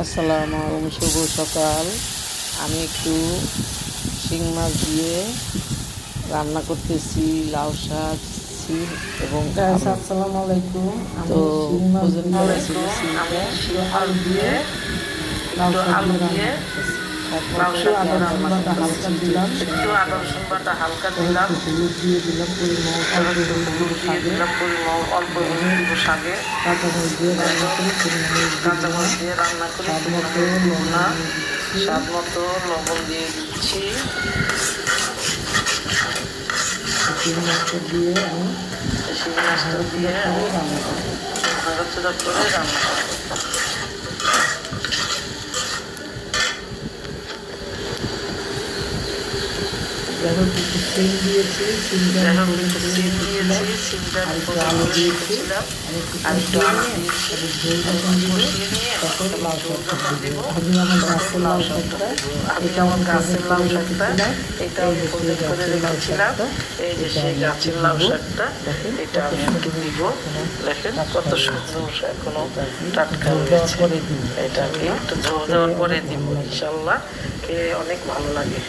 আসসালামু আলাইকুম, শুভ সকাল। আমি একটু শিং মাছ দিয়ে রান্না করতেছি, লাউ শাক, সিম এবং আলু। আসসালামু আলাইকুম। তো আমি শিং মাছ ওজন দিয়ে করেছিল সিমটা, একটু আলু দিয়ে লাউ একটু শাক আলু দিয়ে দিয়ে রান্না করতেছি। লাউ একটু শাক আদা দিয়ে রসুন রান্না বাটা হালকা করতেছি। দিলাম, একটু আদা রসুন বাটা হালকা দিলাম, একটু হলুদ দিয়ে দিলাম পরিমাণ অল্প হলুদ দিয়ে শাকে, দিলাম পরিমাণ অল্প হলুদ দিব শাকে, কাঁচামরিচ দিয়ে রান্না করে পরিমাণ কাঁচামরিচ দিয়ে রান্না করে স্বাদ মতো দিব না, লবণ দিয়ে দিচ্ছি। স্বাদ মতো লবণ দিয়ে দিচ্ছি। শিং মাছটা দিয়ে আমি শিং মাছটা দিয়ে আমি রান্না করবো। নাড়াচাড়া করে রান্না করব। দেখো কিছু সিম দিয়েছি, সিমটা এখন আমি একটু সিম দিয়েছি, সিমটা আর একটু পরিমাণ আলু করে দিয়েছি, রেখেছিলাম, আর একটু আর একটু কষিয়ে আলু নিয়ে দিয়েছি, তারপর ঝোল যখন দিব কষিয়ে নিয়ে তখন লাউ ঝোল শাকটা যখন দিব। দিব আমি আমার তখন গাছের লাউ লাউ শাকটা শাকটা, দিব। আমি এটা আমার আমি গাছের লাউ শাকটা, রেখেছিলাম, এটা এই আমি যে সেই পরিষ্কার করে গাছের লাউ রেখেছিলাম। শাকটা, এই যে এটা সেই আমি একটু গাছের লাউ দিব। শাকটা, দেখেন এটা কত আমি একটু সুন্দর দিব। এখনো দেখেন টাটকা কত রয়েছে। সুন্দর এখনো এটা কি টাটকা ঝোল দেওয়ার রয়েছে। পরে দিব, এটাকে ইনশাআল্লাহ একটু ঝোল খেয়ে দেওয়ার পরে অনেক দিব, ভালো লাগবে। ইনশাল্লাহ খেয়ে অনেক ভালো লাগে।